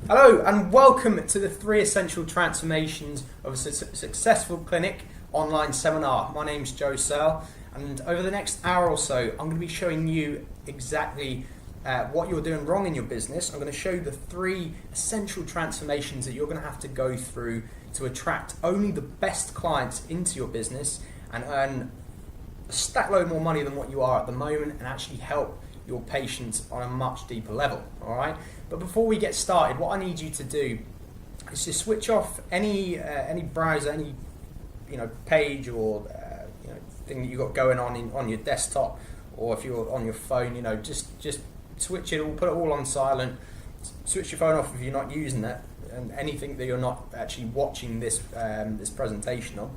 Hello and welcome to the 3 essential transformations of a successful clinic online seminar. My name's Joe Searle, and over the next hour or so I'm going to be showing you exactly what you're doing wrong in your business. I'm going to show you the 3 essential transformations that you're going to have to go through to attract only the best clients into your business and earn a stack load more money than what you are at the moment, and actually help your patients on a much deeper level. All right. But before we get started, what I need you to do is to switch off any browser, any page or thing that you've got going on your desktop, or if you're on your phone, just switch it all, put it all on silent. Switch your phone off if you're not using it, and anything that you're not actually watching this presentation on.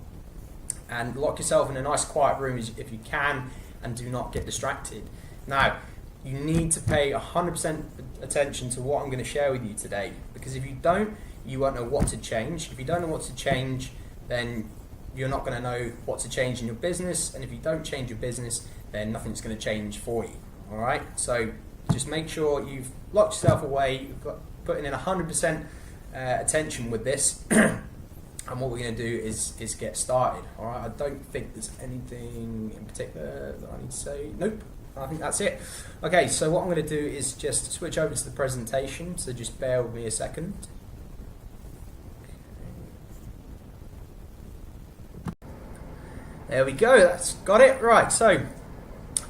And lock yourself in a nice quiet room if you can, and do not get distracted. Now, you need to pay 100% attention to what I'm going to share with you today, because if you don't, you won't know what to change. If you don't know what to change, then you're not going to know what to change in your business, and if you don't change your business, then nothing's going to change for you. All right, so just make sure you've locked yourself away, you've got putting in 100% attention with this. And what we're going to do is get started. All right, I don't think there's anything in particular that I need to say. Nope, I think that's it. Okay, so what I'm going to do is just switch over to the presentation, so just bear with me a second. There we go, that's got it. Right, so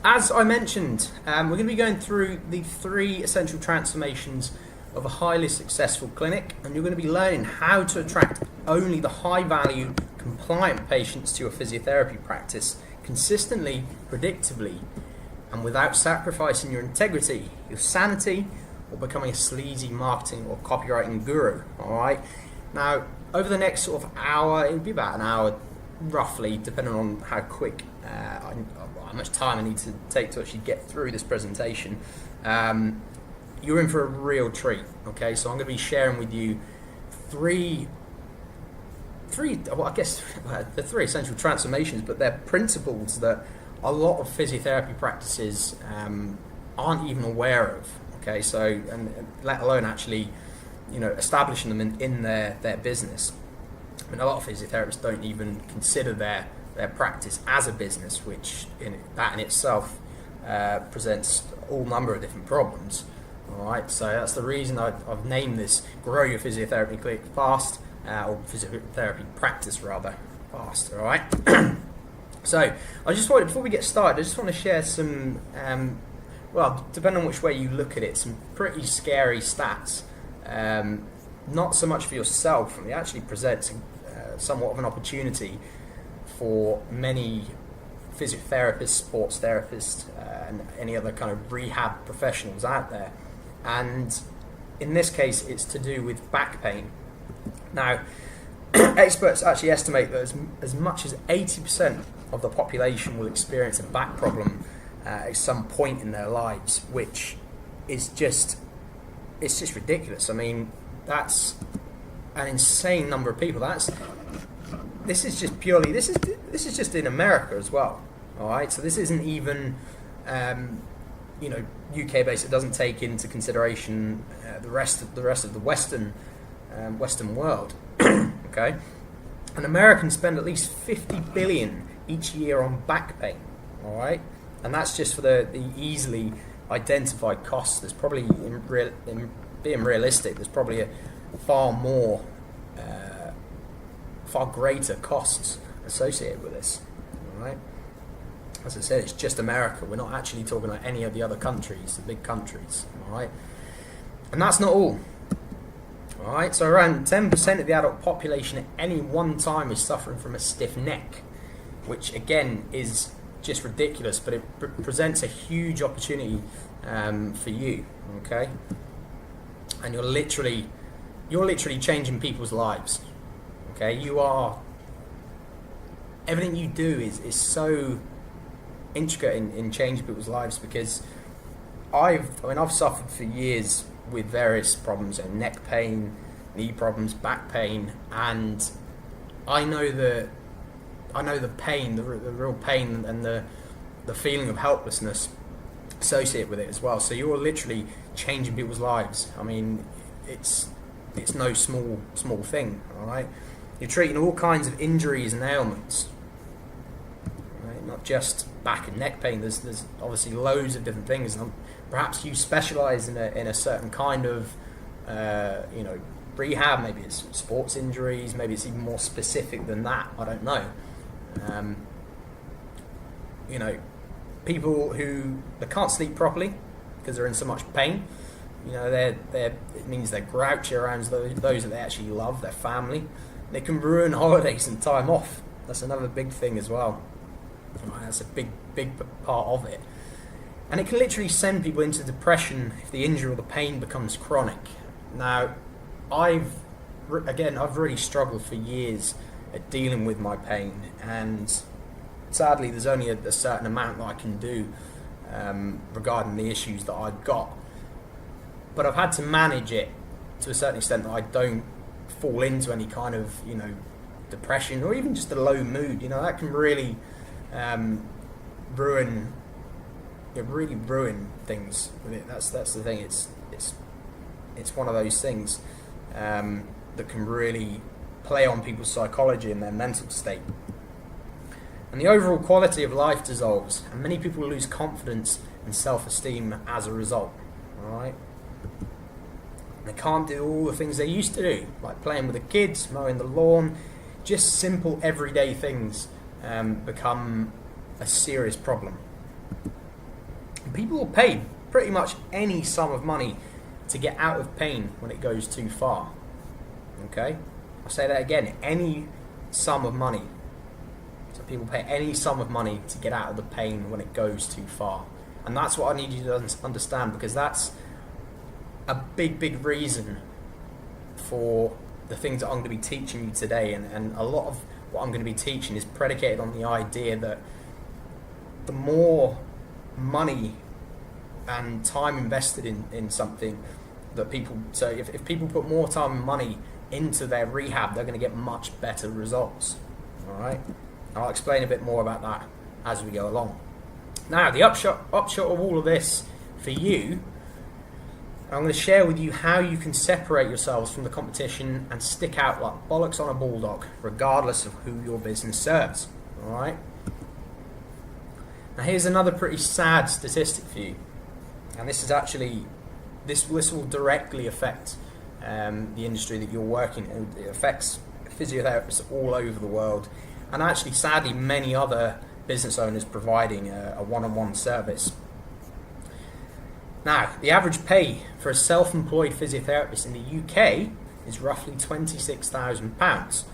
as I mentioned, we're going to be going through the 3 essential transformations of a highly successful clinic, and you're going to be learning how to attract only the high value, compliant patients to your physiotherapy practice consistently, predictably, and without sacrificing your integrity, your sanity, or becoming a sleazy marketing or copywriting guru. All right. Now, over the next sort of hour, it'll be about an hour, roughly, depending on how quick, how much time I need to take to actually get through this presentation. You're in for a real treat. Okay, so I'm going to be sharing with you the 3 essential transformations, but they're principles that a lot of physiotherapy practices aren't even aware of. Okay, so, and let alone actually, establishing them in their business. I mean, a lot of physiotherapists don't even consider their practice as a business, which in itself presents all number of different problems. All right, so that's the reason I've named this "Grow Your Physiotherapy Clinic Fast," or physiotherapy practice rather fast. All right. So I just wanted, before we get started, I just want to share some, depending on which way you look at it, some pretty scary stats. Not so much for yourself, and it actually presents somewhat of an opportunity for many physiotherapists, sports therapists, and any other kind of rehab professionals out there. And in this case, it's to do with back pain. Now, experts actually estimate that as much as 80% of the population will experience a back problem at some point in their lives, which is just ridiculous. I mean, that's an insane number of people. This is just in America as well. All right, so this isn't even UK based. It doesn't take into consideration the rest of the Western world. Okay, and Americans spend at least 50 billion each year on back pain. All right, and that's just for the easily identified costs. There's probably, in being realistic, there's probably a far greater costs associated with this. All right. As I said, it's just America. We're not actually talking about any of the other countries, the big countries. All right, and that's not all. All right, so around 10% of the adult population at any one time is suffering from a stiff neck, which again is just ridiculous, but it presents a huge opportunity for you. Okay, and you're literally changing people's lives. Okay, everything you do is so intricate in changing people's lives, because I've suffered for years with various problems, neck pain, knee problems, back pain, and I know the pain, the real pain, and the feeling of helplessness associated with it as well. So you're literally changing people's lives. I mean, it's it's no small thing. All right, you're treating all kinds of injuries and ailments, right? Not just back and neck pain. There's obviously loads of different things, and perhaps you specialise in a certain kind of rehab. Maybe it's sports injuries. Maybe it's even more specific than that. I don't know. People who they can't sleep properly because they're in so much pain. It means they're grouchy around those that they actually love, their family. They can ruin holidays and time off. That's another big thing as well. That's a big part of it. And it can literally send people into depression if the injury or the pain becomes chronic. Now, I've really struggled for years at dealing with my pain, and sadly there's only a certain amount that I can do regarding the issues that I've got. But I've had to manage it to a certain extent that I don't fall into any kind of, depression or even just a low mood. That can really ruin things with it. That's the thing. It's one of those things that can really play on people's psychology and their mental state. And the overall quality of life dissolves, and many people lose confidence and self-esteem as a result. All right. They can't do all the things they used to do, like playing with the kids, mowing the lawn. Just simple everyday things become a serious problem. And people will pay pretty much any sum of money to get out of pain when it goes too far. Okay? I'll say that again, any sum of money. So people pay any sum of money to get out of the pain when it goes too far. And that's what I need you to understand, because that's a big reason for the things that I'm going to be teaching you today. And a lot of what I'm going to be teaching is predicated on the idea that the more money and time invested in something that people, so if people put more time and money into their rehab, they're going to get much better results. All right, I'll explain a bit more about that as we go along. Now, the upshot of all of this for you, I'm going to share with you how you can separate yourselves from the competition and stick out like bollocks on a bulldog, regardless of who your business serves. All right. Now, here's another pretty sad statistic for you, and this is actually this will directly affect the industry that you're working in. It affects physiotherapists all over the world, and actually, sadly, many other business owners providing a one-on-one service. Now, the average pay for a self-employed physiotherapist in the UK is roughly £26,000.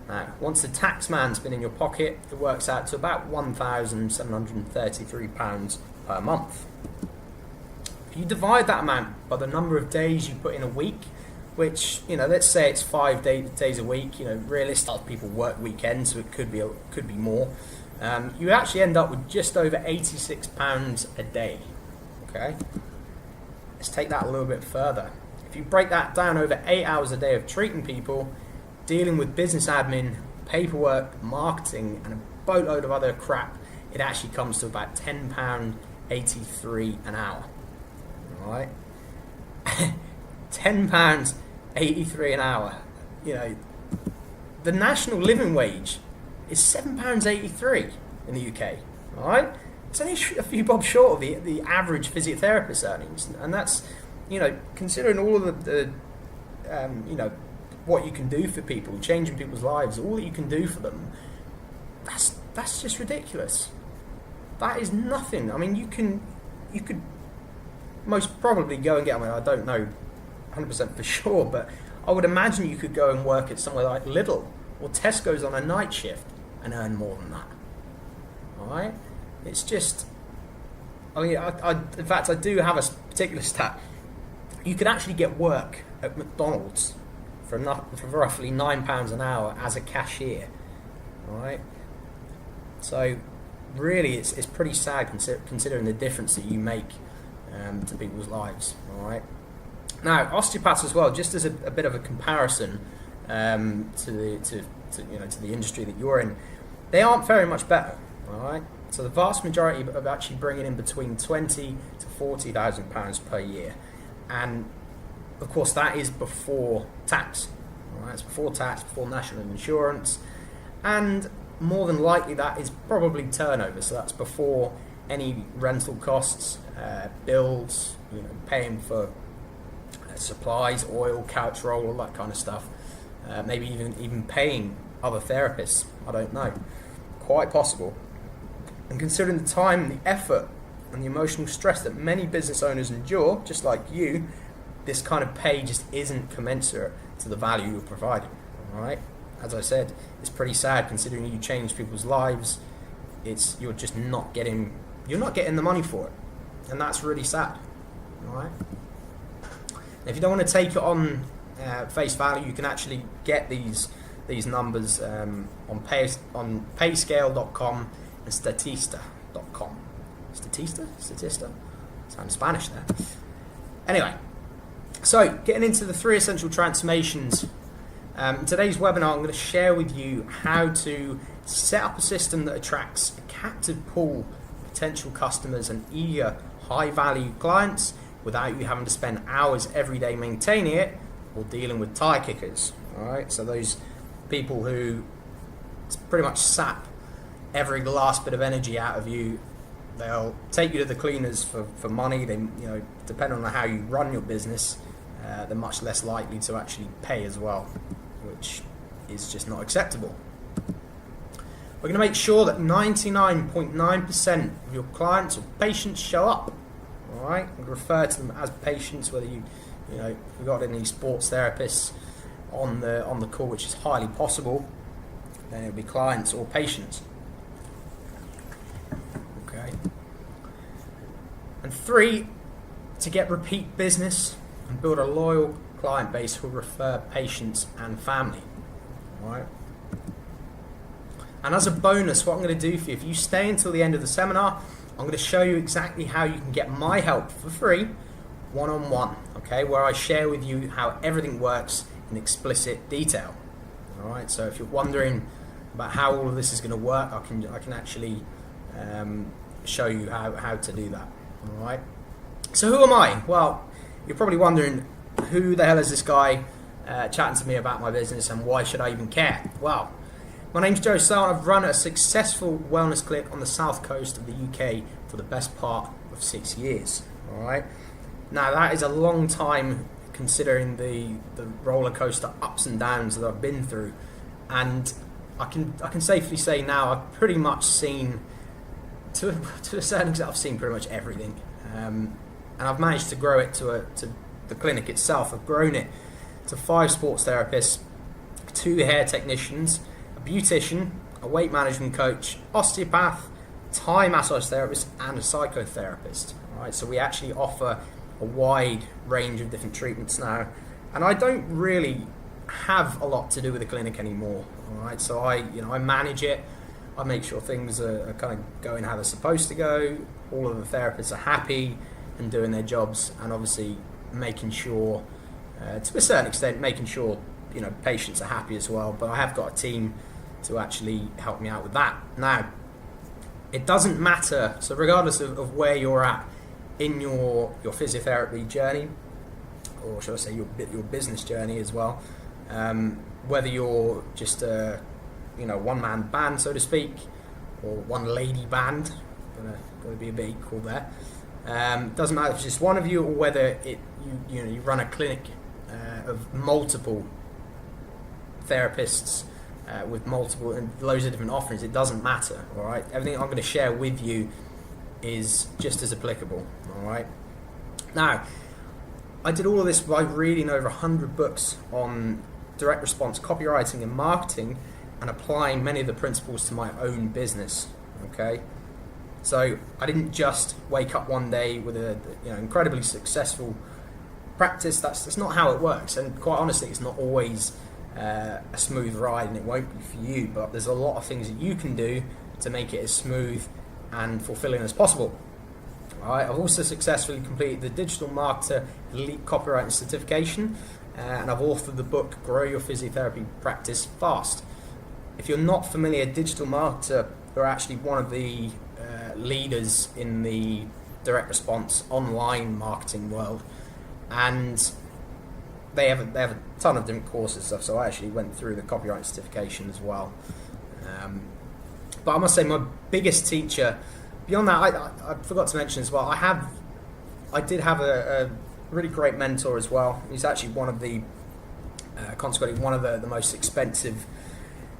Now, once the tax man's been in your pocket, it works out to about £1,733 per month. If you divide that amount by the number of days you put in a week, which, let's say it's 5 days a week, realistically people work weekends, so it could be more. You actually end up with just over £86 a day. Okay, let's take that a little bit further. If you break that down over 8 hours a day of treating people, dealing with business admin, paperwork, marketing, and a boatload of other crap, it actually comes to about £10.83 an hour. All right, £10.83 an hour. The national living wage is £7.83 in the UK. All right. It's only a few bob short of the average physiotherapist earnings, and that's, considering all of the what you can do for people, changing people's lives, all that you can do for them. That's just ridiculous. That is nothing. I mean, you could most probably go and get. I mean, I don't know 100% for sure, but I would imagine you could go and work at somewhere like Lidl or Tesco's on a night shift and earn more than that. All right. It's just, in fact, I do have a particular stat. You could actually get work at McDonald's for roughly £9 an hour as a cashier. All right. So, really, it's pretty sad considering the difference that you make to people's lives. All right. Now, osteopaths as well, just as a bit of a comparison to the industry that you're in, they aren't very much better. All right. So the vast majority are actually bringing in between £20,000 to £40,000 per year, and of course, that is before tax. All right, it's before tax, before national insurance, and more than likely that is probably turnover. So that's before any rental costs, bills, paying for supplies, oil, couch roll, all that kind of stuff. Maybe even paying other therapists. I don't know. Quite possible. And considering the time, the effort, and the emotional stress that many business owners endure, just like you, this kind of pay just isn't commensurate to the value you're providing. All right. As I said, it's pretty sad considering you change people's lives. You're not getting the money for it, and that's really sad. All right. And if you don't want to take it on face value, you can actually get these numbers on payscale.com and statista.com. Statista? Sounds Spanish there. Anyway, so getting into the 3 essential transformations. In today's webinar, I'm going to share with you how to set up a system that attracts a captive pool of potential customers and eager, high-value clients without you having to spend hours every day maintaining it or dealing with tire kickers. All right, so those people who pretty much sap every last bit of energy out of you. They'll take you to the cleaners for money. They, depending on how you run your business, they're much less likely to actually pay as well, which is just not acceptable. We're going to make sure that 99.9% of your clients or patients show up. All right, we refer to them as patients, whether we've got any sports therapists on the call, which is highly possible. Then it'll be clients or patients. Okay. And 3, to get repeat business and build a loyal client base who will refer patients and family. All right. And as a bonus, what I'm going to do for you, if you stay until the end of the seminar, I'm going to show you exactly how you can get my help for free, one-on-one, okay, where I share with you how everything works in explicit detail. All right, so if you're wondering about how all of this is going to work, I can actually show you how to do that. All right. So who am I? Well, you're probably wondering, who the hell is this guy chatting to me about my business, and why should I even care? Well, my name's Joe Salt. I've run a successful wellness clinic on the south coast of the UK for the best part of 6 years. All right. Now that is a long time considering the roller coaster ups and downs that I've been through, and I can safely say now I've pretty much seen, to a certain extent, I've seen pretty much everything, and I've managed to grow it to the clinic itself. I've grown it to 5 sports therapists, 2 hair technicians, a beautician, a weight management coach, osteopath, Thai massage therapist, and a psychotherapist. All right, so we actually offer a wide range of different treatments now, and I don't really have a lot to do with the clinic anymore. All right, so I manage it. I make sure things are kind of going how they're supposed to go. All of the therapists are happy and doing their jobs, and obviously making sure, to a certain extent, making sure patients are happy as well. But I have got a team to actually help me out with that. Now, it doesn't matter. So regardless of where you're at in your physiotherapy journey, or should I say your business journey as well, whether you're just a one-man band, so to speak, or one lady band, gonna be a bit equal there. Doesn't matter if it's just one of you, or whether you run a clinic of multiple therapists with multiple and loads of different offerings. It doesn't matter. All right, everything I'm going to share with you is just as applicable. All right. Now, I did all of this by reading over 100 books on direct response copywriting and marketing, and applying many of the principles to my own business. Okay, so I didn't just wake up one day with a incredibly successful practice. That's not how it works, and quite honestly, it's not always a smooth ride, and it won't be for you. But there's a lot of things that you can do to make it as smooth and fulfilling as possible. All right, I've also successfully completed the Digital Marketer Elite Copywriting Certification, and I've authored the book Grow Your Physiotherapy Practice Fast. If you're not familiar, digital marketer are actually one of the leaders in the direct response online marketing world, and they have a ton of different courses and stuff. So I actually went through the copyright certification as well. But I must say, my biggest teacher, beyond that, I forgot to mention as well. I did have a really great mentor as well. He's actually one of the consequently one of the most expensive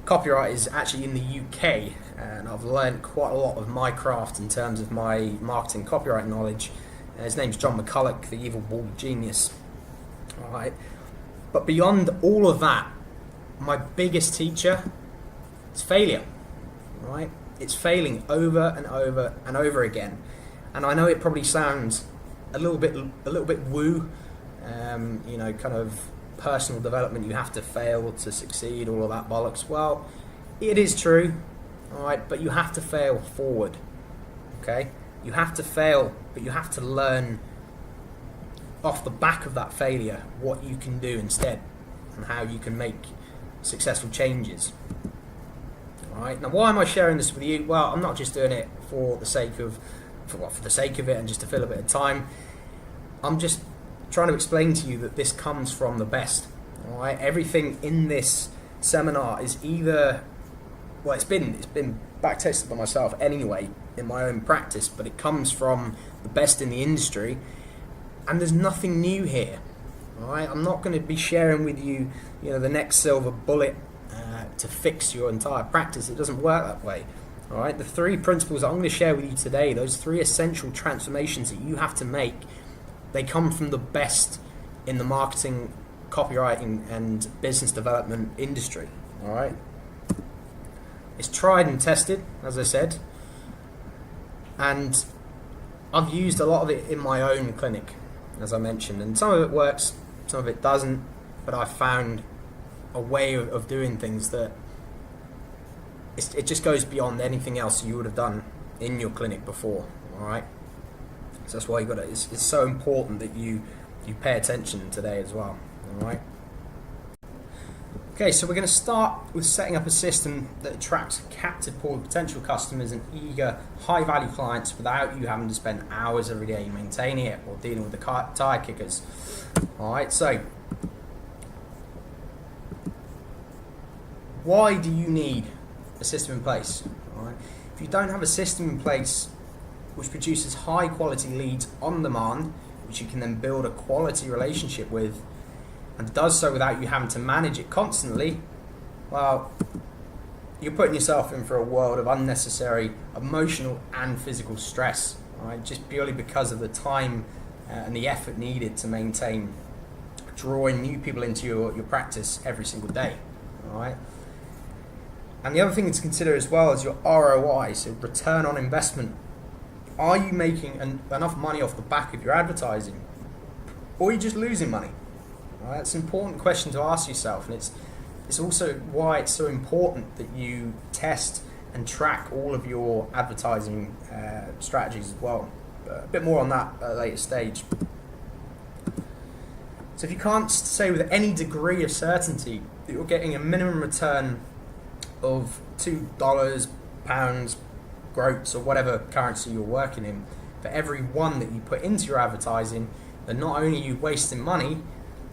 copywriters actually in the UK, and I've learned quite a lot of my craft in terms of my marketing copyright knowledge. His name's John McCulloch, the evil bald genius. All right, but beyond all of that, my biggest teacher is failure. Right, it's failing over and over and over again, and I know it probably sounds a little bit woo, kind of personal development. You have to fail to succeed, all of that bollocks. Well, it is true, all right, but you have to fail forward. Okay, you have to fail, but you have to learn off the back of that failure what you can do instead and how you can make successful changes. Right. Now, why am I sharing this with you? Well, I'm not just doing it for the sake of it and just to fill a bit of time. I'm just trying to explain to you that this comes from the best. All right. Everything in this seminar is either, well, it's been back tested by myself anyway in my own practice, but it comes from the best in the industry, and there's nothing new here. All right. I'm not going to be sharing with you, the next silver bullet to fix your entire practice. It doesn't work that way. All right, the 3 principles that I'm going to share with you today, those 3 essential transformations that you have to make, they come from the best in the marketing, copywriting, and business development industry. All right, it's tried and tested, as I said, and I've used a lot of it in my own clinic, as I mentioned, and some of it works, some of it doesn't, but I found a way of doing things that it just goes beyond anything else you would have done in your clinic before. All right, so that's why you got to. It's so important that you pay attention today as well. All right. Okay, so we're going to start with setting up a system that attracts a captive pool of potential customers and eager, high-value clients without you having to spend hours every day maintaining it or dealing with the tire kickers. All right, so why do you need a system in place? All right. If you don't have a system in place which produces high quality leads on demand, which you can then build a quality relationship with, and does so without you having to manage it constantly, well, you're putting yourself in for a world of unnecessary emotional and physical stress, all right, just purely because of the time and the effort needed to maintain drawing new people into your practice every single day. All right. And the other thing to consider as well is your ROI, so return on investment. Are you making enough money off the back of your advertising, or are you just losing money? All right, it's an important question to ask yourself, and it's also why it's so important that you test and track all of your advertising strategies as well. A bit more on that at a later stage. So if you can't say with any degree of certainty that you're getting a minimum return of $2, pounds, groats, or whatever currency you're working in, for every one that you put into your advertising, then not only are you wasting money,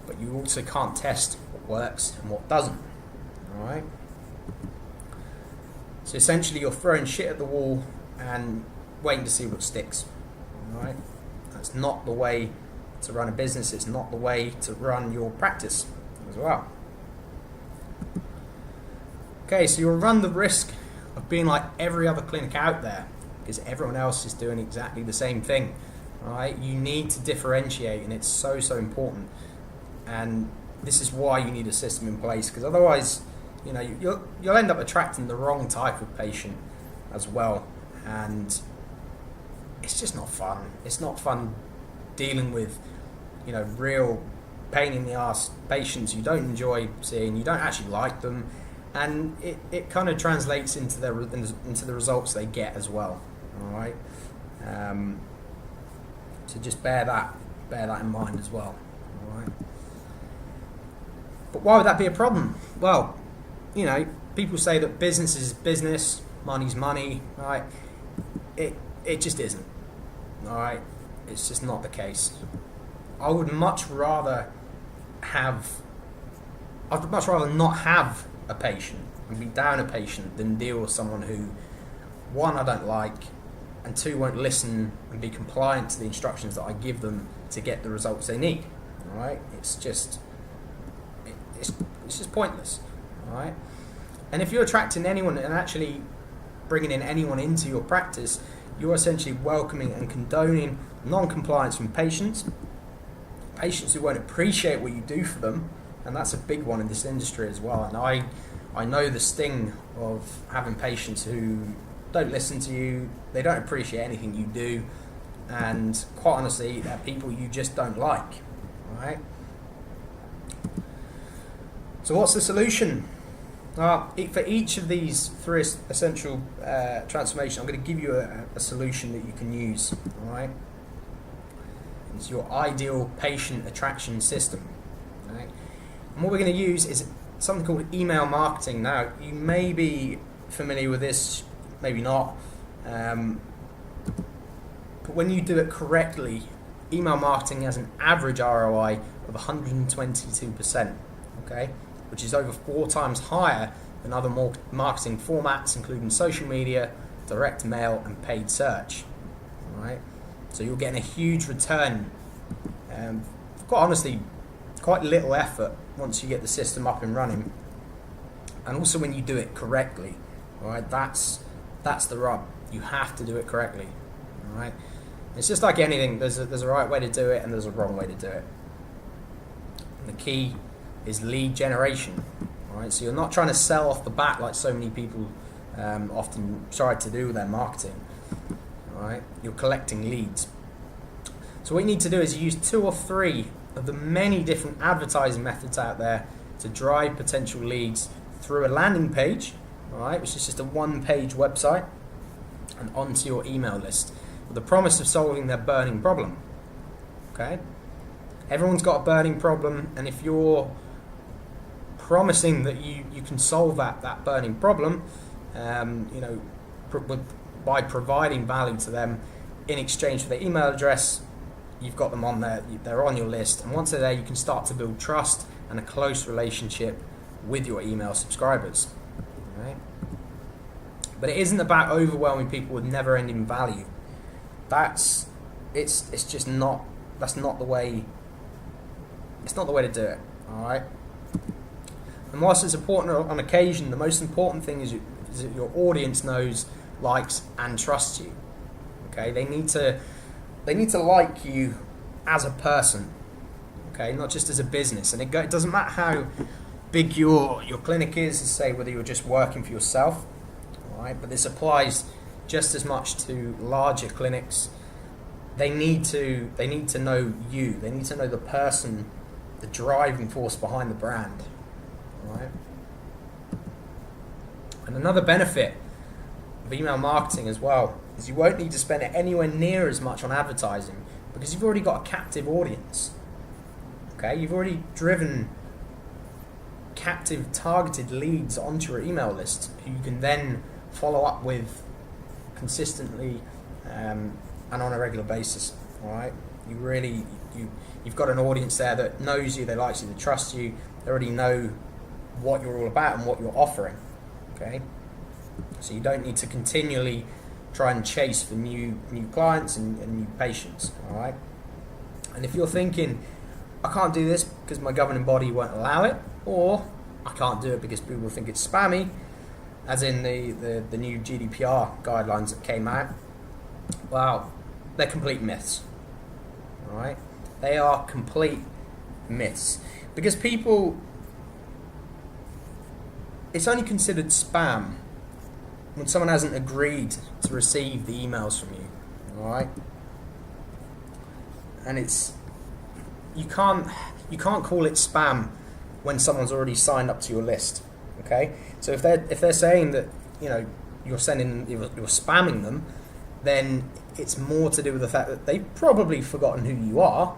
but you also can't test what works and what doesn't. All right. So essentially, you're throwing shit at the wall and waiting to see what sticks. All right. That's not the way to run a business. It's not the way to run your practice as well. Okay, so you'll run the risk of being like every other clinic out there because everyone else is doing exactly the same thing. All right, you need to differentiate, and it's so important. And this is why you need a system in place, because otherwise, you'll end up attracting the wrong type of patient as well, and it's just not fun. It's not fun dealing with, real pain in the ass patients you don't enjoy seeing, you don't actually like them. And it kind of translates into the results they get as well. All right, so just bear that in mind as well. All right. But why would that be a problem? Well, people say that business is business, money's money. Right? It just isn't. All right, it's just not the case. I would much rather I'd much rather not have a patient and be down a patient than deal with someone who, one, I don't like, and two, won't listen and be compliant to the instructions that I give them to get the results they need. All right, it's just pointless. All right, and if you're attracting anyone and actually bringing in anyone into your practice, you're essentially welcoming and condoning non-compliance from patients who won't appreciate what you do for them, and that's a big one in this industry as well. And I know the sting of having patients who don't listen to you, they don't appreciate anything you do, and quite honestly, they're people you just don't like. Right? So what's the solution? For each of these three essential transformations, I'm going to give you a solution that you can use. All right? It's your ideal patient attraction system. Right? And what we're going to use is something called email marketing. Now, you may be familiar with this, maybe not. But when you do it correctly, email marketing has an average ROI of 122%, okay? Which is over 4 times higher than other marketing formats, including social media, direct mail, and paid search. All right? So you're getting a huge return. Quite honestly, quite little effort once you get the system up and running. And also when you do it correctly. All right? That's the rub. You have to do it correctly. All right? It's just like anything. There's a right way to do it and there's a wrong way to do it. And the key is lead generation. All right? So you're not trying to sell off the bat like so many people often try to do with their marketing. All right? You're collecting leads. So what you need to do is use 2 or 3 of the many different advertising methods out there to drive potential leads through a landing page, all right, which is just a 1-page website, and onto your email list with the promise of solving their burning problem. Okay? Everyone's got a burning problem, and if you're promising that you can solve that burning problem, by providing value to them in exchange for their email address, you've got them on there, they're on your list, and once they're there, you can start to build trust and a close relationship with your email subscribers. Right? But it isn't about overwhelming people with never-ending value. It's not the way to do it. All right. And whilst it's important on occasion, the most important thing is that your audience knows, likes, and trusts you. Okay, they need to like you as a person. Okay, not just as a business. And it doesn't matter how big your clinic is, say whether you're just working for yourself. All right, but this applies just as much to larger clinics. They need to know you. They need to know the person, the driving force behind the brand. All right. And another benefit of email marketing as well is you won't need to spend anywhere near as much on advertising because you've already got a captive audience. Okay, you've already driven captive targeted leads onto your email list who you can then follow up with consistently and on a regular basis. All right, you've got an audience there that knows you, they like you, they trust you, they already know what you're all about and what you're offering. Okay, so you don't need to continually try and chase for new clients and new patients. All right, and if you're thinking, I can't do this because my governing body won't allow it, or I can't do it because people think it's spammy, as in the new GDPR guidelines that came out, well, they're complete myths. All right, they are complete myths because it's only considered spam when someone hasn't agreed to receive the emails from you. All right, and you can't call it spam when someone's already signed up to your list. Okay, so if they're saying that you're spamming them, then it's more to do with the fact that they've probably forgotten who you are,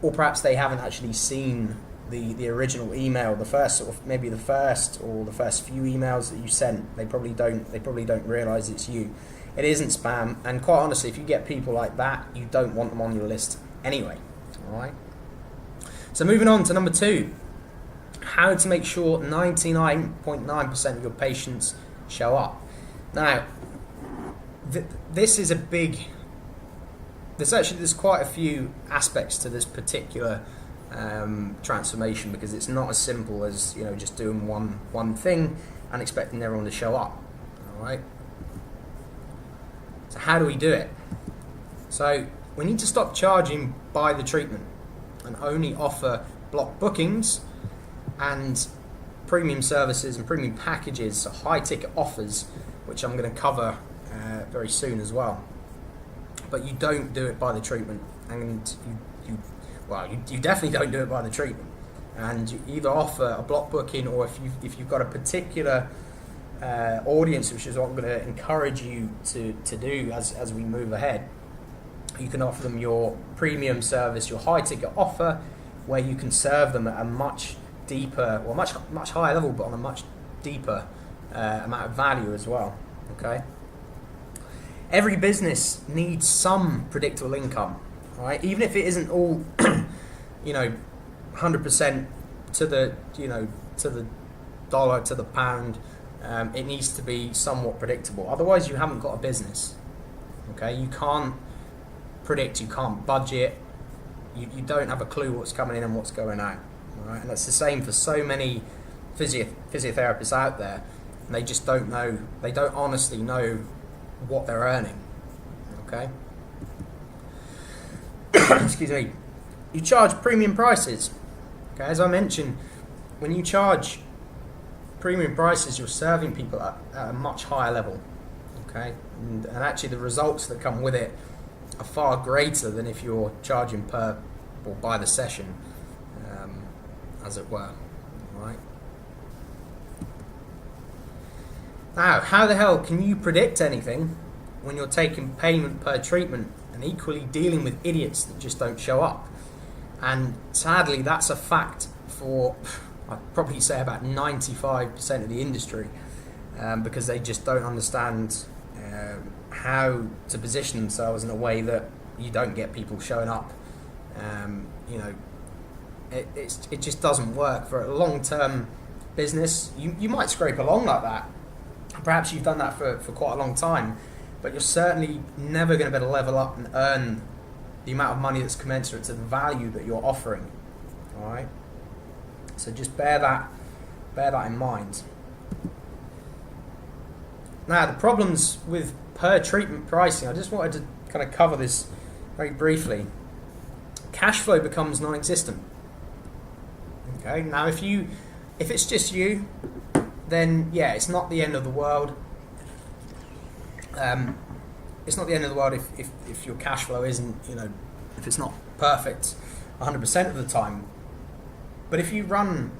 or perhaps they haven't actually seen the original email, the first few emails that you sent. They probably don't realize it's you. It isn't spam, and quite honestly, if you get people like that, you don't want them on your list anyway. All right. So moving on to number 2, how to make sure 99.9% of your patients show up. Now, this is a big. There's quite a few aspects to this particular transformation, because it's not as simple as just doing one thing and expecting everyone to show up. All right. So how do we do it? So we need to stop charging by the treatment and only offer block bookings and premium services and premium packages, so high ticket offers, which I'm going to cover very soon as well. But you don't do it by the treatment, and you definitely don't do it by the treatment. And you either offer a block booking, or if you've got a particular audience, which is what I'm going to encourage you to do as we move ahead, you can offer them your premium service, your high ticket offer, where you can serve them at a much deeper, or much higher level, but on a much deeper amount of value as well. Okay. Every business needs some predictable income, right? Even if it isn't all, 100% to the dollar, to the pound. It needs to be somewhat predictable. Otherwise, you haven't got a business. Okay, you can't predict, you can't budget, you don't have a clue what's coming in and what's going out. All right, and that's the same for so many physiotherapists out there. And they just don't know. They don't honestly know what they're earning. Okay. Excuse me. You charge premium prices. Okay, as I mentioned, when you charge premium prices, you're serving people at a much higher level. Okay, and actually the results that come with it are far greater than if you're charging per or by the session, as it were. All right. Now, how the hell can you predict anything when you're taking payment per treatment and equally dealing with idiots that just don't show up? And sadly, that's a fact for, I'd probably say, about 95% of the industry, because they just don't understand how to position themselves in a way that you don't get people showing up. It just doesn't work for a long-term business. You might scrape along like that. Perhaps you've done that for quite a long time, but you're certainly never going to be able to level up and earn the amount of money that's commensurate to the value that you're offering. All right. So just bear that in mind. Now, the problems with per treatment pricing, I just wanted to kind of cover this very briefly. Cash flow becomes non-existent. Okay. Now, if it's just you, then yeah, it's not the end of the world. It's not the end of the world if your cash flow isn't, if it's not perfect 100% of the time. But if you run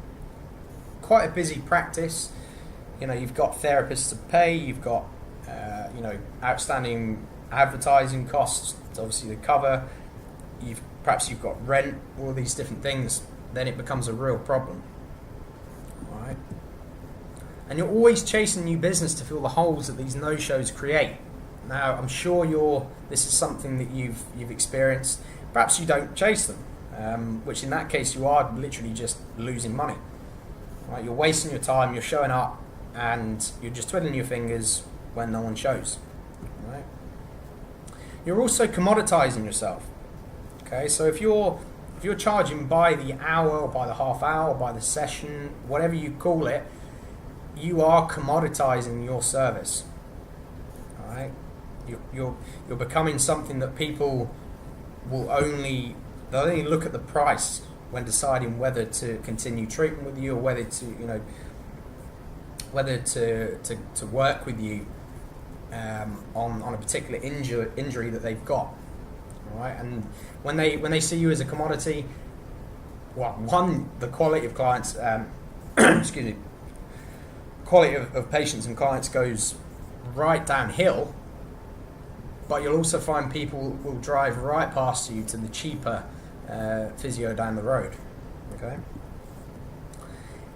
quite a busy practice, you've got therapists to pay, you've got outstanding advertising costs, obviously to cover, perhaps you've got rent, all these different things, then it becomes a real problem. All right. And you're always chasing new business to fill the holes that these no-shows create. Now, I'm sure this is something that you've experienced. Perhaps you don't chase them, which in that case you are literally just losing money. Right? You're wasting your time, you're showing up, and you're just twiddling your fingers when no one shows. Right? You're also commoditizing yourself. Okay, so if you're charging by the hour or by the half hour or by the session, whatever you call it, you are commoditizing your service. All right, you're becoming something that people they'll only look at the price when deciding whether to continue treatment with you or whether to work with you on a particular injury that they've got. All right, and when they see you as a commodity, the quality of clients, excuse me, quality of patients and clients goes right downhill, but you'll also find people will drive right past you to the cheaper physio down the road. Okay.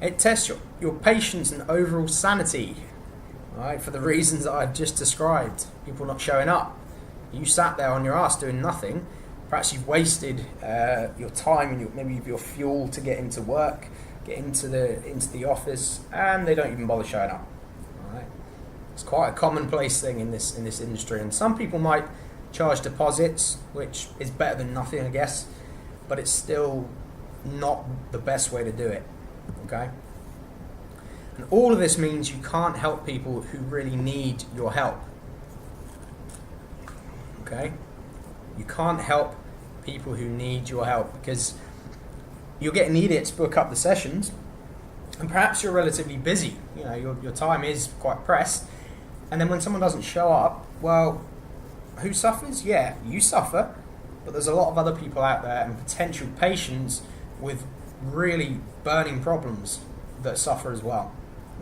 It tests your patience and overall sanity, right, for the reasons that I've just described. People not showing up. You sat there on your ass doing nothing, Perhaps you've wasted your time and maybe your fuel to get into work, get into the office, and they don't even bother showing up. All right? It's quite a commonplace thing in this industry, and some people might charge deposits, which is better than nothing, I guess, but it's still not the best way to do it. Okay? And all of this means you can't help people who really need your help. Okay? You can't help people who need your help because you're getting idiots to book up the sessions, and perhaps you're relatively busy. You know, your time is quite pressed, and then when someone doesn't show up, well, who suffers? Yeah, you suffer, but there's a lot of other people out there and potential patients with really burning problems that suffer as well,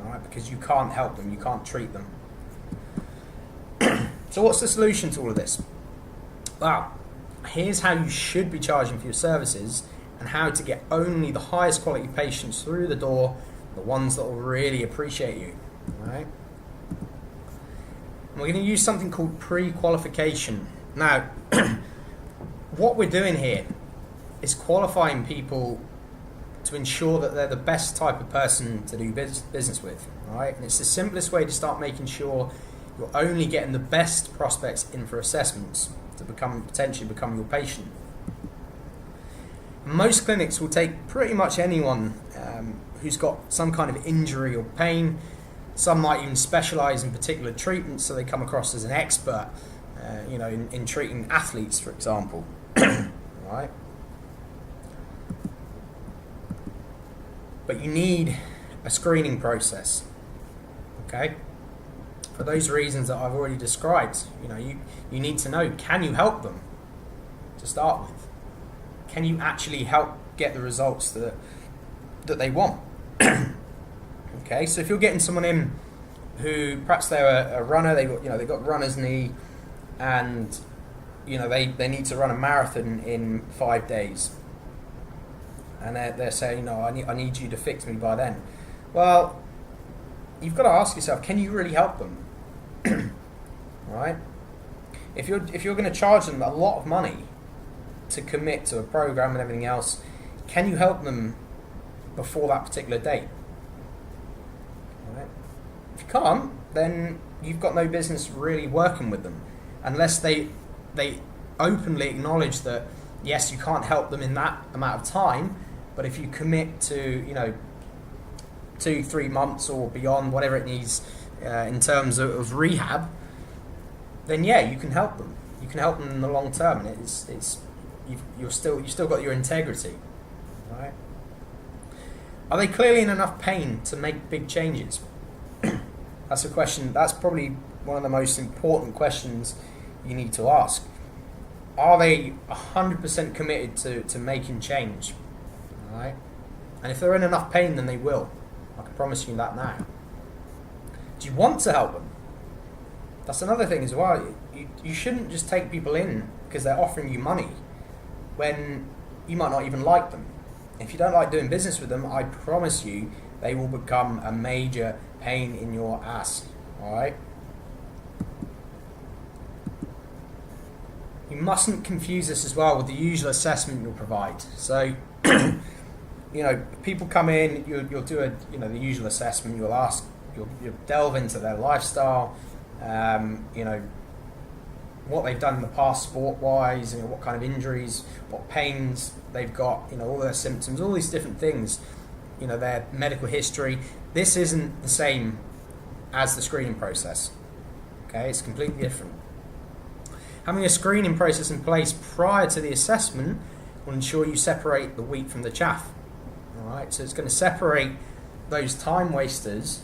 all right? Because you can't help them, you can't treat them. So what's the solution to all of this? Well, here's how you should be charging for your services and how to get only the highest quality patients through the door, the ones that will really appreciate you, all right? And we're going to use something called pre-qualification. Now, what we're doing here is qualifying people to ensure that they're the best type of person to do business with, all right? And it's the simplest way to start making sure you're only getting the best prospects in for assessments to potentially become your patient. Most clinics will take pretty much anyone who's got some kind of injury or pain. Some might even specialise in particular treatments, so they come across as an expert, in treating athletes, for example. Right? But you need a screening process, okay? For those reasons that I've already described, you need to know, can you help them to start with? Can you actually help get the results that they want? Okay, so if you're getting someone in who perhaps they're a runner, they've got runner's knee, and they need to run a marathon in 5 days, and they're saying, no, I need you to fix me by then. Well, you've got to ask yourself, can you really help them? Right? If you're going to charge them a lot of money to commit to a program and everything else, can you help them before that particular date? Right? If you can't, then you've got no business really working with them, unless they openly acknowledge that yes, you can't help them in that amount of time, but if you commit to 2-3 months or beyond, whatever it needs in terms of rehab, then yeah, you can help them. You can help them in the long term, and you've still got your integrity, right? Are they clearly in enough pain to make big changes? That's a question. That's probably one of the most important questions you need to ask. Are they 100% committed to making change? All right? And if they're in enough pain, then they will. I can promise you that now. Do you want to help them? That's another thing as well. You shouldn't just take people in because they're offering you money when you might not even like them. If you don't like doing business with them, I promise you they will become a major pain in your ass. Alright? You mustn't confuse this as well with the usual assessment you'll provide. So, people come in, you'll do the usual assessment. You'll delve into their lifestyle, what they've done in the past sport-wise, what kind of injuries, what pains they've got, all their symptoms, all these different things, their medical history. This isn't the same as the screening process. Okay, it's completely different. Having a screening process in place prior to the assessment will ensure you separate the wheat from the chaff. All right, so it's going to separate those time wasters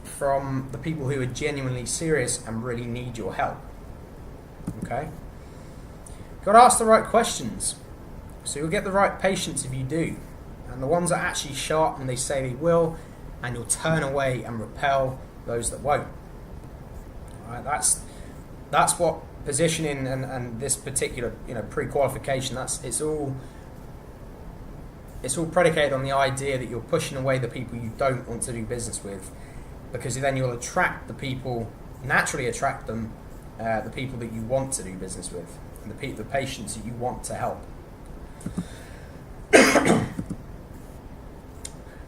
from the people who are genuinely serious and really need your help. Okay? You've got to ask the right questions. So you'll get the right patients if you do. And the ones that actually show up and they say they will, and you'll turn away and repel those that won't. All right, that's what positioning and this particular pre-qualification, it's all predicated on the idea that you're pushing away the people you don't want to do business with, because then you'll naturally attract the people that you want to do business with. and the patients that you want to help.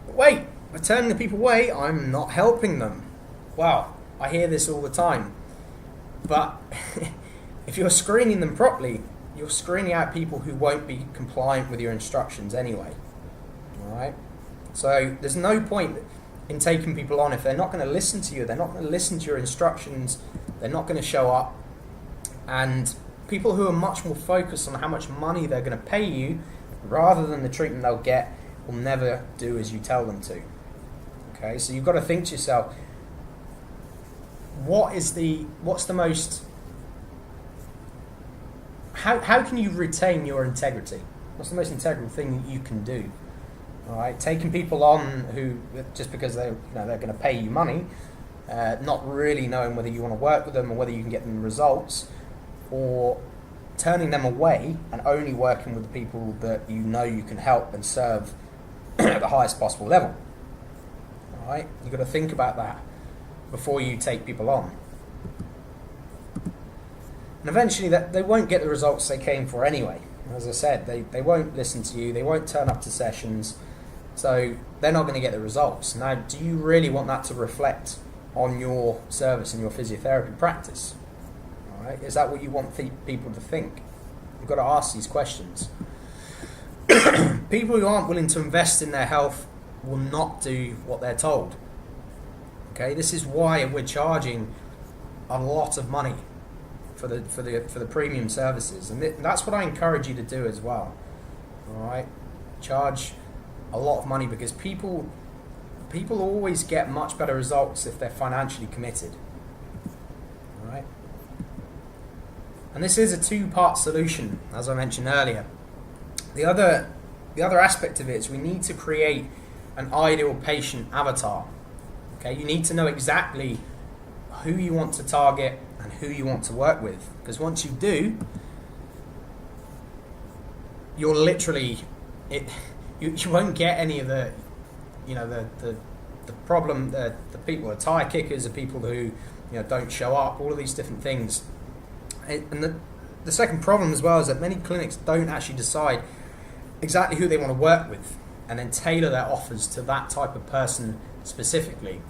But wait, by turning the people away, I'm not helping them. Well, I hear this all the time. But if you're screening them properly, you're screening out people who won't be compliant with your instructions anyway. Alright? So there's no point in taking people on if they're not going to listen to you, they're not going to listen to your instructions, they're not going to show up. And people who are much more focused on how much money they're going to pay you rather than the treatment they'll get will never do as you tell them to. Okay, so you've got to think to yourself, what's the most, how can you retain your integrity? What's the most integral thing that you can do? All right, taking people on who, just because they're going to pay you money, not really knowing whether you want to work with them or whether you can get them results, or turning them away and only working with the people that you know you can help and serve at the highest possible level. All right, you've got to think about that before you take people on. And eventually they won't get the results they came for anyway. As I said, they won't listen to you, they won't turn up to sessions, so they're not going to get the results. Now, do you really want that to reflect on your service and your physiotherapy practice? All right, is that what you want people to think? You've got to ask these questions. People who aren't willing to invest in their health will not do what they're told. Okay, this is why we're charging a lot of money for the premium services, and that's what I encourage you to do as well. All right, charge a lot of money, because people always get much better results if they're financially committed. All right, and this is a two-part solution, as I mentioned earlier. The other aspect of it is we need to create an ideal patient avatar. Okay, you need to know exactly who you want to target and who you want to work with, because once you do, you're literally you won't get any of the problem, the people, the tire kickers, the people who don't show up, all of these different things. And the second problem as well is that many clinics don't actually decide exactly who they want to work with and then tailor their offers to that type of person specifically.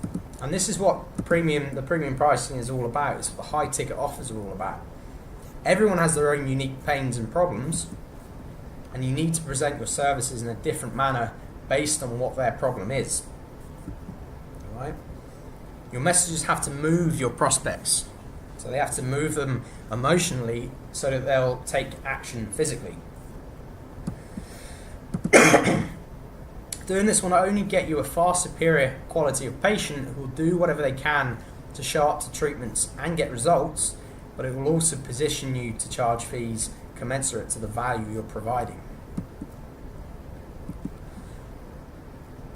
And this is what the premium pricing is all about. It's what the high ticket offers are all about. Everyone has their own unique pains and problems, and you need to present your services in a different manner based on what their problem is. All right? Your messages have to move your prospects. So they have to move them emotionally so that they'll take action physically. Doing this will not only get you a far superior quality of patient who will do whatever they can to show up to treatments and get results, but it will also position you to charge fees commensurate to the value you're providing.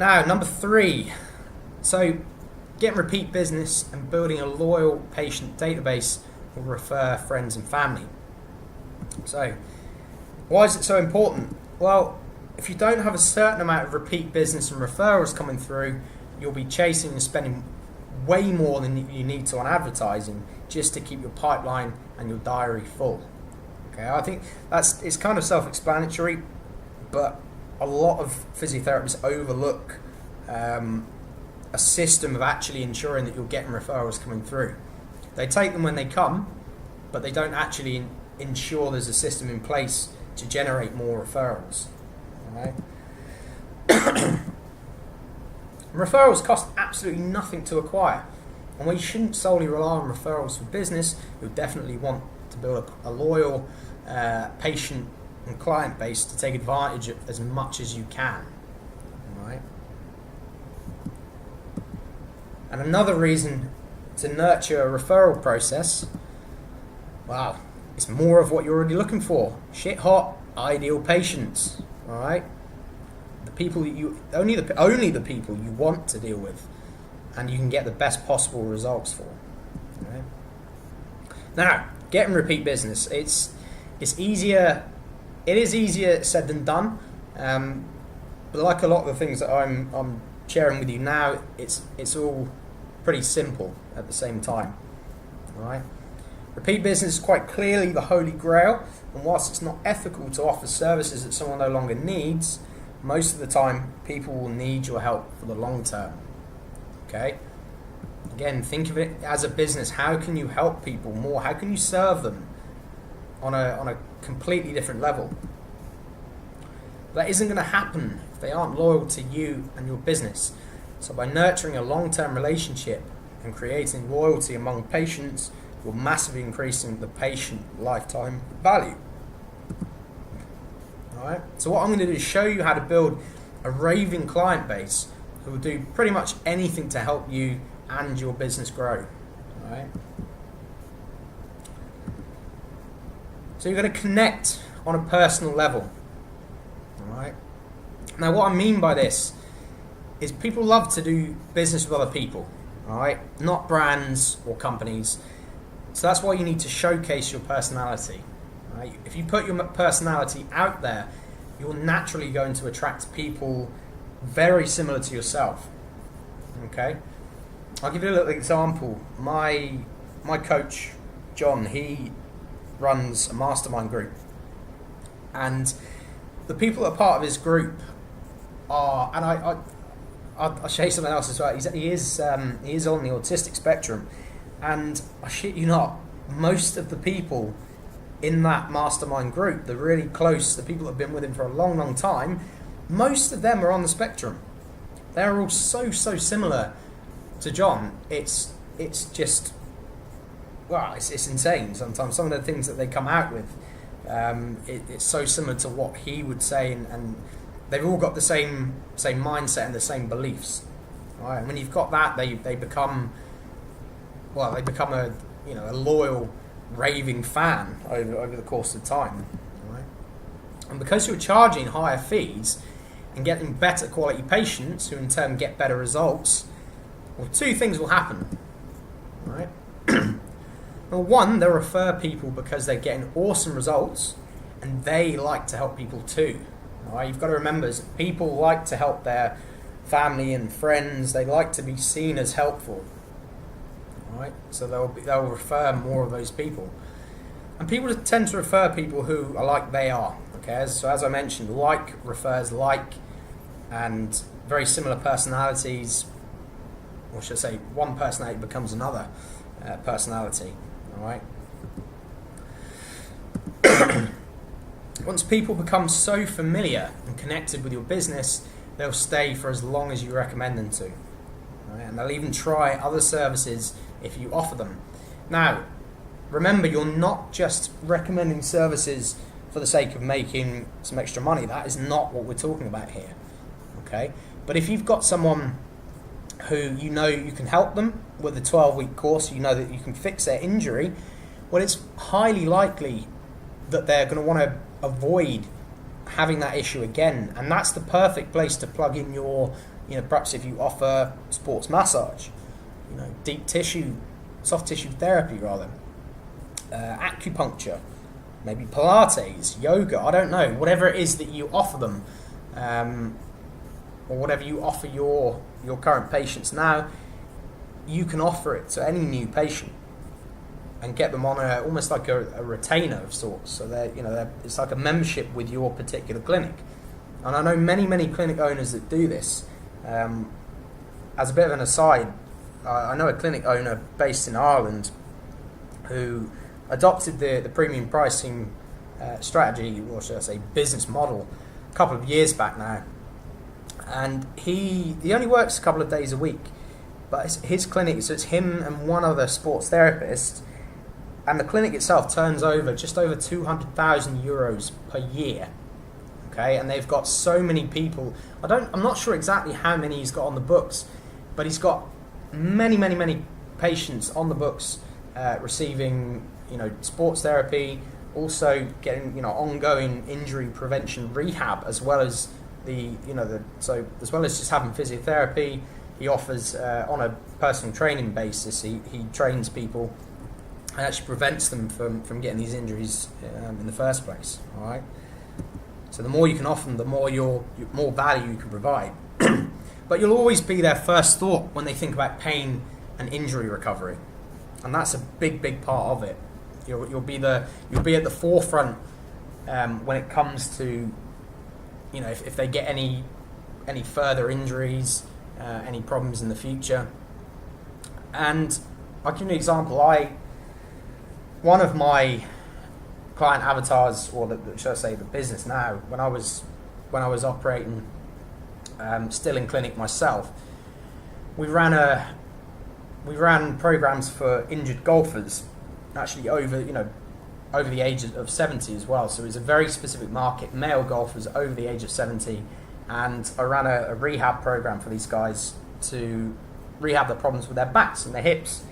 Now, number 3. So, getting repeat business and building a loyal patient database will refer friends and family. So, why is it so important? Well, if you don't have a certain amount of repeat business and referrals coming through, you'll be chasing and spending way more than you need to on advertising just to keep your pipeline and your diary full. Okay, I think it's kind of self-explanatory, but a lot of physiotherapists overlook a system of actually ensuring that you're getting referrals coming through. They take them when they come, but they don't actually ensure there's a system in place to generate more referrals. Right. Referrals cost absolutely nothing to acquire, and we shouldn't solely rely on referrals for business. You'll definitely want to build a loyal patient and client base to take advantage of as much as you can. Right. And another reason to nurture a referral process, well, it's more of what you're already looking for. Shit hot, ideal patients. All right, the people that you only the people you want to deal with, and you can get the best possible results for. Okay? Now, getting repeat business, it's easier. It is easier said than done, but like a lot of the things that I'm sharing with you now, it's all pretty simple at the same time. All right, Repeat business is quite clearly the holy grail, and whilst it's not ethical to offer services that someone no longer needs, most of the time people will need your help for the long term. Okay? Again, think of it as a business. How can you help people more? How can you serve them on a completely different level? That isn't going to happen if they aren't loyal to you and your business. So by nurturing a long-term relationship and creating loyalty among patients, you're massively increasing the patient lifetime value. Alright? So what I'm going to do is show you how to build a raving client base who will do pretty much anything to help you and your business grow. Alright? So you're going to connect on a personal level. Alright? Now what I mean by this is people love to do business with other people. Alright? Not brands or companies. So that's why you need to showcase your personality. Right? If you put your personality out there, you're naturally going to attract people very similar to yourself. Okay? I'll give you a little example. My coach, John, he runs a mastermind group. And the people that are part of his group are, and I'll show you something else as well. He is on the autistic spectrum. And I shit you not, most of the people in that mastermind group, the really close, the people that have been with him for a long, long time, most of them are on the spectrum. They're all so similar to John. It's just, well, it's insane sometimes. Some of the things that they come out with, it's so similar to what he would say, and they've all got the same mindset and the same beliefs. Right? And when you've got that, they become a loyal, raving fan over the course of time. Right? And because you're charging higher fees and getting better quality patients who in turn get better results, well, two things will happen. Right? Well, one, they'll refer people because they're getting awesome results and they like to help people too. Right? You've got to remember, people like to help their family and friends. They like to be seen as helpful. Right? So they'll refer more of those people, and people tend to refer people who are like they are. Okay, so as I mentioned, like refers like, and very similar personalities, or should I say, one personality becomes another personality. All right. Once people become so familiar and connected with your business, they'll stay for as long as you recommend them to. Right? And they'll even try other services if you offer them. Now, remember, you're not just recommending services for the sake of making some extra money. That is not what we're talking about here. Okay? But if you've got someone who you know you can help them with a 12-week course, you know that you can fix their injury, well, it's highly likely that they're going to want to avoid having that issue again. And that's the perfect place to plug in your, perhaps if you offer sports massage, deep tissue, soft tissue therapy rather, acupuncture, maybe Pilates, yoga, I don't know, whatever it is that you offer them, or whatever you offer your current patients now, you can offer it to any new patient and get them on almost like a retainer of sorts. So it's like a membership with your particular clinic. And I know many clinic owners that do this. As a bit of an aside, I know a clinic owner based in Ireland who adopted the premium pricing strategy, or should I say business model, a couple of years back now. And he only works a couple of days a week, but it's his clinic, so it's him and one other sports therapist, and the clinic itself turns over just over 200,000 euros per year. Okay, and they've got so many people. I'm not sure exactly how many he's got on the books, but he's got many patients on the books receiving sports therapy, also getting ongoing injury prevention rehab, as well as as well as just having physiotherapy. He offers on a personal training basis. He trains people and actually prevents them from getting these injuries in the first place. All right. So the more you can offer them, the more more value you can provide. But you'll always be their first thought when they think about pain and injury recovery, and that's a big part of it. You'll be at the forefront when it comes to, if they get any further injuries, any problems in the future. And I'll give you an example. One of my client avatars, or should I say the business now, when I was operating still in clinic myself, we ran programs for injured golfers, actually over the age of 70 as well. So it was a very specific market, male golfers over the age of 70, and I ran a rehab program for these guys to rehab the problems with their backs and their hips.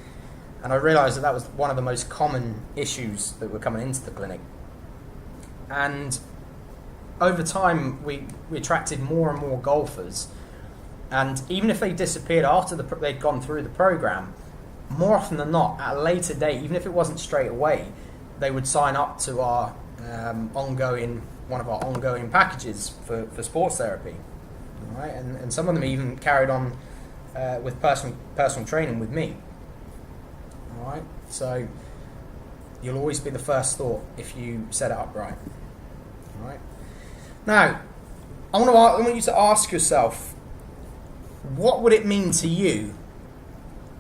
And I realised that was one of the most common issues that were coming into the clinic. And over time, we attracted more and more golfers. And even if they disappeared after they'd gone through the program, more often than not, at a later date, even if it wasn't straight away, they would sign up to our one of our ongoing packages for sports therapy. All right? And some of them even carried on with personal training with me. All right, so you'll always be the first thought if you set it up right. All right. Now, I want you to ask yourself, what would it mean to you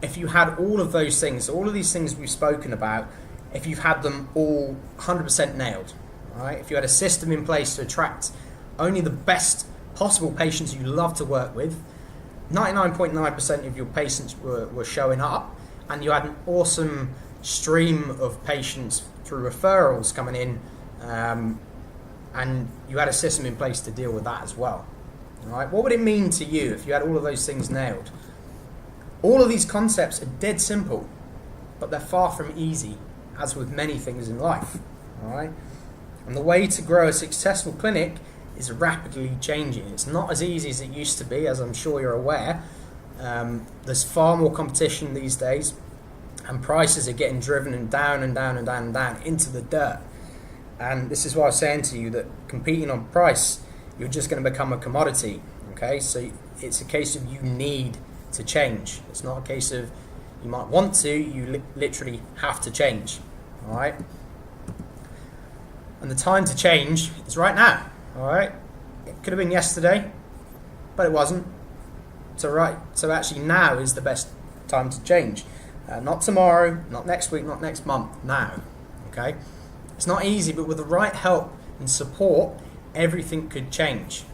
if you had all of those things, all of these things we've spoken about, if you've had them all 100% nailed? All right. If you had a system in place to attract only the best possible patients you love to work with, 99.9% of your patients were showing up, and you had an awesome stream of patients through referrals coming in, and you had a system in place to deal with that as well. All right? What would it mean to you if you had all of those things nailed? All of these concepts are dead simple, but they're far from easy, as with many things in life. All right? And the way to grow a successful clinic is rapidly changing. It's not as easy as it used to be, as I'm sure you're aware. There's far more competition these days, and prices are getting driven and down and down and down and down into the dirt. And this is why I was saying to you that competing on price, you're just going to become a commodity. Okay, so it's a case of you need to change. It's not a case of you might want to, you literally have to change. All right, and the time to change is right now. All right, it could have been yesterday, but it wasn't. So actually now is the best time to change. Not tomorrow, not next week, not next month, now. Okay? It's not easy, but with the right help and support, everything could change.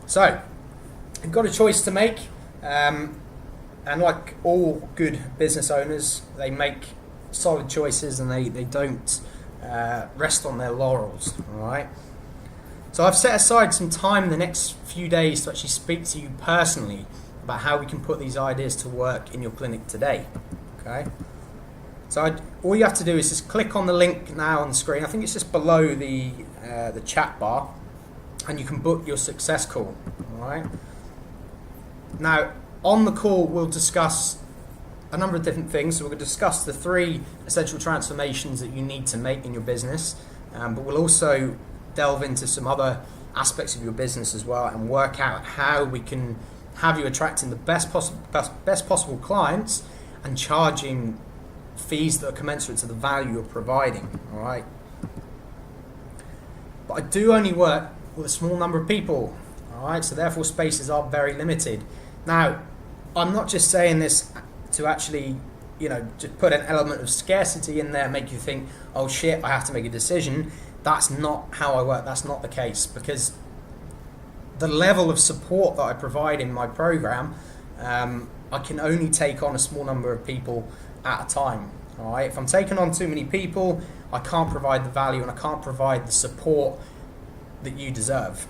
So, you've got a choice to make, and like all good business owners, they make solid choices and they don't rest on their laurels. All right? So I've set aside some time in the next few days to actually speak to you personally about how we can put these ideas to work in your clinic today. Okay? So all you have to do is just click on the link now on the screen. I think it's just below the chat bar, and you can book your success call. All right? Now, on the call, we'll discuss a number of different things. So we're going to discuss the 3 essential transformations that you need to make in your business, but we'll also delve into some other aspects of your business as well and work out how we can have you attracting the best possible clients and charging fees that are commensurate to the value you're providing. All right. But I do only work with a small number of people. All right. So therefore spaces are very limited. Now, I'm not just saying this to actually, just put an element of scarcity in there, make you think, oh shit, I have to make a decision. That's not how I work. That's not the case, because the level of support that I provide in my program, I can only take on a small number of people at a time. All right. If I'm taking on too many people, I can't provide the value and I can't provide the support that you deserve.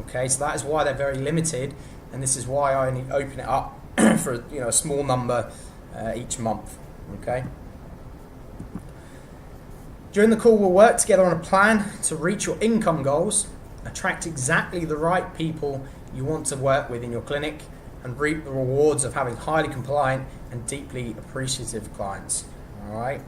Okay. So that is why they're very limited, and this is why I only open it up for a small number each month. Okay. During the call, we'll work together on a plan to reach your income goals, attract exactly the right people you want to work with in your clinic, and reap the rewards of having highly compliant and deeply appreciative clients. All right.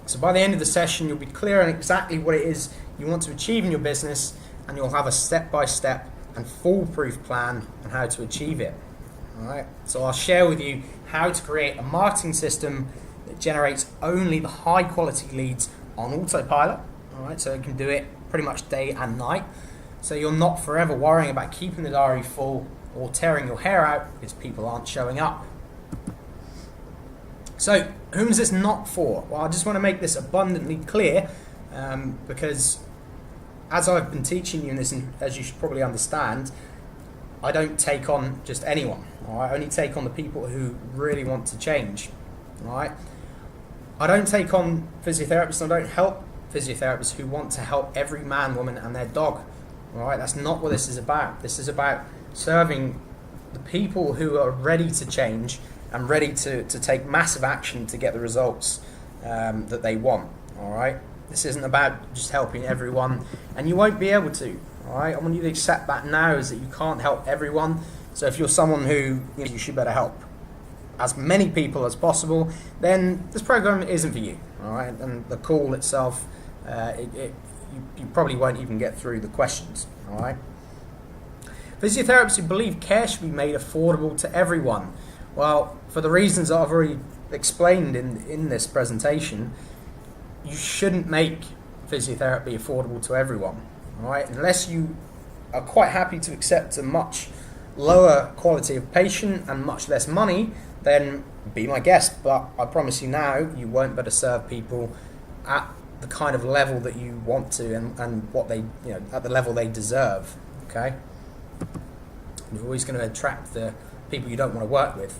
So by the end of the session, you'll be clear on exactly what it is you want to achieve in your business, and you'll have a step-by-step and foolproof plan on how to achieve it. Alright, so I'll share with you how to create a marketing system that generates only the high quality leads on autopilot. Alright, so you can do it pretty much day and night. So you're not forever worrying about keeping the diary full or tearing your hair out because people aren't showing up. So, whom is this not for? Well, I just want to make this abundantly clear because as I've been teaching you in this, and as you should probably understand, I don't take on just anyone. I only take on the people who really want to change. Right? I don't take on physiotherapists, and I don't help physiotherapists who want to help every man, woman and their dog. Right? That's not what this is about. This is about serving the people who are ready to change and ready to take massive action to get the results that they want. All right. This isn't about just helping everyone, and you won't be able to. All right. I want you to accept that now, is that you can't help everyone. So if you're someone who you should better help as many people as possible, then this program isn't for you. All right. And the call itself, you probably won't even get through the questions. All right. Physiotherapists who believe care should be made affordable to everyone. Well, for the reasons I've already explained in this presentation, you shouldn't make physiotherapy affordable to everyone, all right? Unless you are quite happy to accept a much lower quality of patient and much less money, then be my guest. But I promise you now, you won't better serve people at the kind of level that you want to and what they, at the level they deserve, okay? You're always going to attract the people you don't want to work with.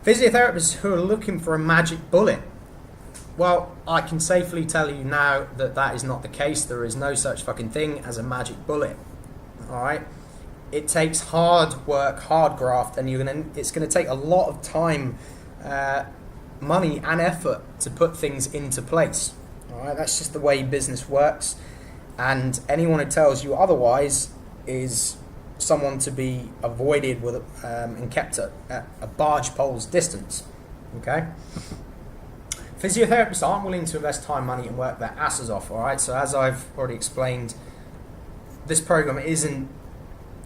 Physiotherapists who are looking for a magic bullet. Well, I can safely tell you now that that is not the case. There is no such fucking thing as a magic bullet. All right? It takes hard work, hard graft, and it's going to take a lot of time, money, and effort to put things into place. All right? That's just the way business works. And anyone who tells you otherwise is someone to be avoided with and kept at a barge pole's distance. Okay? Physiotherapists aren't willing to invest time, money, and work their asses off. All right. So as I've already explained, this program isn't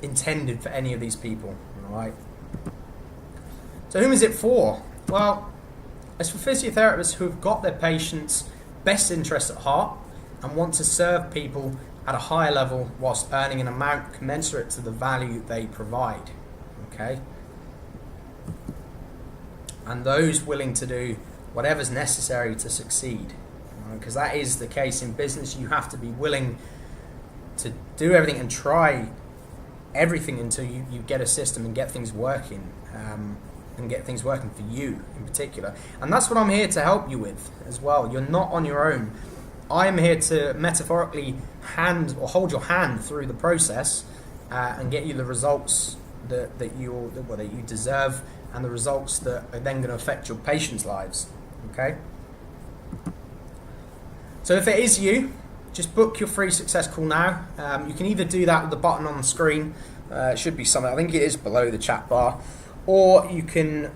intended for any of these people. All right. So whom is it for? Well, it's for physiotherapists who have got their patients' best interests at heart and want to serve people at a higher level whilst earning an amount commensurate to the value they provide. Okay? And those willing to do whatever's necessary to succeed. Because that is the case in business. You have to be willing to do everything and try everything until you get a system and get things working. And get things working for you in particular. And that's what I'm here to help you with as well. You're not on your own. I'm here to metaphorically hold your hand through the process and get you the results that you deserve, and the results that are then going to affect your patients' lives. Okay? So if it is you, just book your free success call now. You can either do that with the button on the screen. It should be something, I think it is below the chat bar. Or you can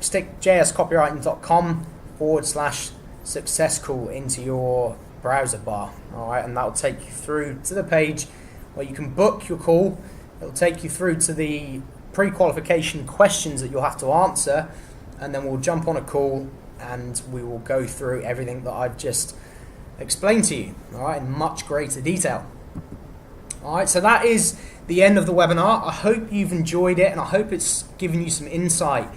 stick jscopywriting.com/success call into your browser bar, all right, and that will take you through to the page where you can book your call. It will take you through to the pre-qualification questions that you'll have to answer, and then we'll jump on a call and we will go through everything that I've just explained to you, all right, in much greater detail. All right, so that is the end of the webinar. I hope you've enjoyed it, and I hope it's given you some insight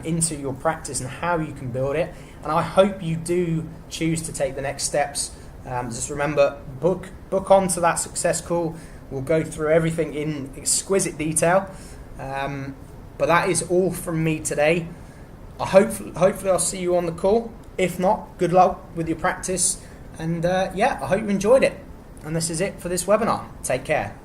into your practice and how you can build it. And I hope you do choose to take the next steps. Just remember, book onto that success call. We'll go through everything in exquisite detail. But that is all from me today. Hopefully I'll see you on the call. If not, good luck with your practice. And I hope you enjoyed it. And this is it for this webinar. Take care.